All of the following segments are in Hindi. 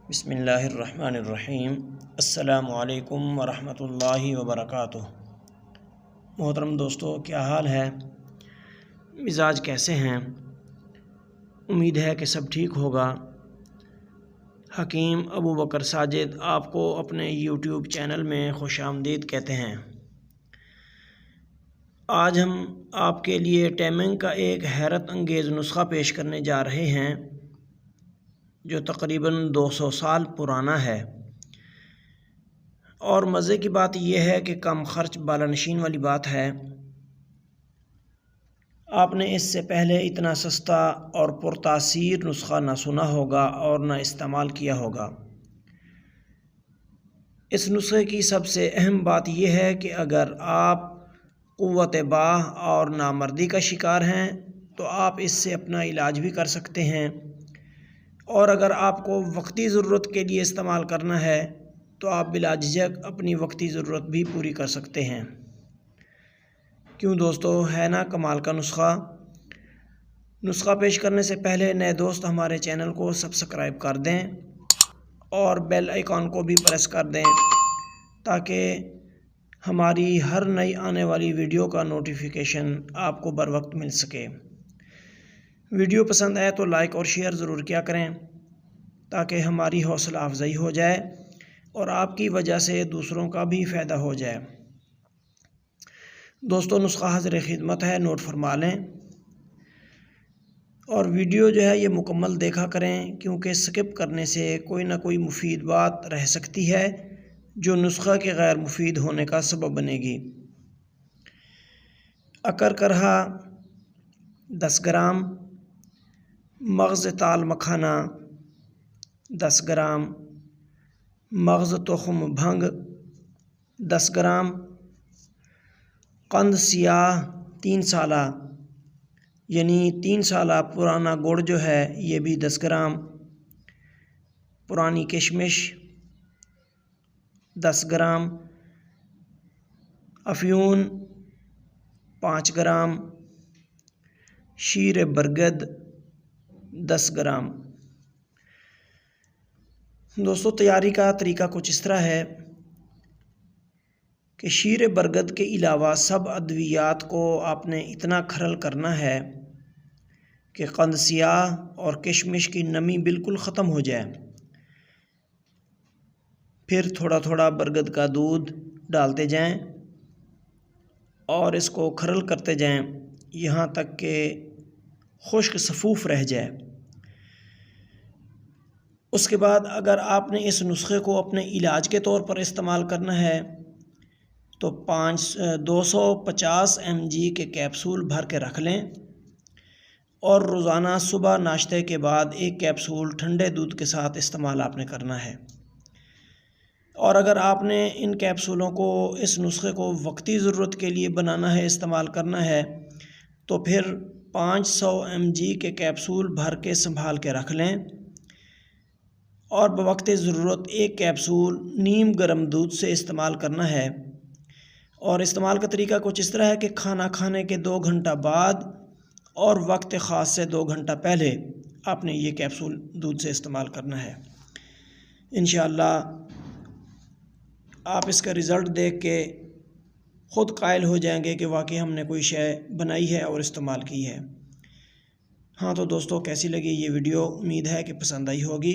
बिस्मिल्लाहिर्रहमानिर्रहीम। अस्सलामु अलैकुम वरहमतुल्लाहि वबरकातुह। मोहतरम दोस्तों, क्या हाल है? मिजाज कैसे हैं? उम्मीद है कि सब ठीक होगा। हकीम अबू बकर साजिद आपको अपने यूट्यूब चैनल में खुशामदीद कहते हैं। आज हम आपके लिए टैमिंग का एक हैरत अंगेज़ नुस्खा पेश करने जा रहे हैं जो तकरीबन 200 साल पुराना है। और मज़े की बात यह है कि कम ख़र्च बालानशीन वाली बात है। आपने इससे पहले इतना सस्ता और पुरतासीर नुस्खा ना सुना होगा और ना इस्तेमाल किया होगा। इस नुस्खे की सबसे अहम बात यह है कि अगर आप क़ुव्वत बाह और नामर्दी का शिकार हैं तो आप इससे अपना इलाज भी कर सकते हैं, और अगर आपको वक्ती ज़रूरत के लिए इस्तेमाल करना है तो आप बिलाझिझक अपनी वक्ती ज़रूरत भी पूरी कर सकते हैं। क्यों दोस्तों, है ना कमाल का नुस्खा। नुस्खा पेश करने से पहले नए दोस्त हमारे चैनल को सब्सक्राइब कर दें और बेल आइकॉन को भी प्रेस कर दें ताकि हमारी हर नई आने वाली वीडियो का नोटिफिकेशन आपको बर वक्त मिल सके। वीडियो पसंद आए तो लाइक और शेयर ज़रूर किया करें ताकि हमारी हौसला अफजाई हो जाए और आपकी वजह से दूसरों का भी फ़ायदा हो जाए। दोस्तों, नुस्खा हाज़िर खिदमत है, नोट फरमा लें और वीडियो जो है ये मुकम्मल देखा करें, क्योंकि स्किप करने से कोई ना कोई मुफीद बात रह सकती है जो नुस्खा के गैर मुफीद होने का सबब बनेगी। अकर करहा 10 ग्राम, मग़ज़ ताल मखाना 10 ग्राम, मग़ज़ तुख़्म भंग 10 ग्राम, कंद सियाह 3 साला यानी 3 साला पुराना गुड़ जो है ये भी 10 ग्राम, पुरानी किशमिश 10 ग्राम, अफ़यून 5 ग्राम, शीर बरगद 10 ग्राम। दोस्तों, तैयारी का तरीका कुछ इस तरह है कि शीर बरगद के अलावा सब अद्वियात को आपने इतना खरल करना है कि कंद सियाह और किशमिश की नमी बिल्कुल ख़त्म हो जाए। फिर थोड़ा थोड़ा बरगद का दूध डालते जाएं और इसको खरल करते जाएं यहाँ तक कि खुश्क सफूफ रह जाए। उसके बाद अगर आपने इस नुस्खे को अपने इलाज के तौर पर इस्तेमाल करना है तो 250 mg के कैप्सूल भर के रख लें और रोज़ाना सुबह नाश्ते के बाद एक कैप्सूल ठंडे दूध के साथ इस्तेमाल आपने करना है। और अगर आपने इन कैप्सूलों को, इस नुस्खे को वक्ती ज़रूरत के लिए बनाना है, इस्तेमाल करना है, तो फिर 500 mg के कैप्सूल भर के संभाल के रख लें और बवक्त ज़रूरत एक कैप्सूल नीम गर्म दूध से इस्तेमाल करना है। और इस्तेमाल का तरीका कुछ इस तरह है कि खाना खाने के 2 घंटा बाद और वक्त ख़ास से 2 घंटा पहले आपने ये कैप्सूल दूध से इस्तेमाल करना है। इंशाअल्लाह आप इसका रिज़ल्ट देख के ख़ुद कायल हो जाएंगे कि वाकई हमने कोई शय बनाई है और इस्तेमाल की है। हाँ तो दोस्तों, कैसी लगी ये वीडियो? उम्मीद है कि पसंद आई होगी।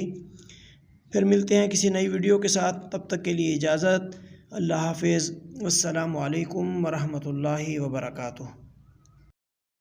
फिर मिलते हैं किसी नई वीडियो के साथ, तब तक के लिए इजाज़त। अल्लाह हाफ़िज़। अस्सलामु अलैकुम वरहमतुल्लाहि वबरकातुह।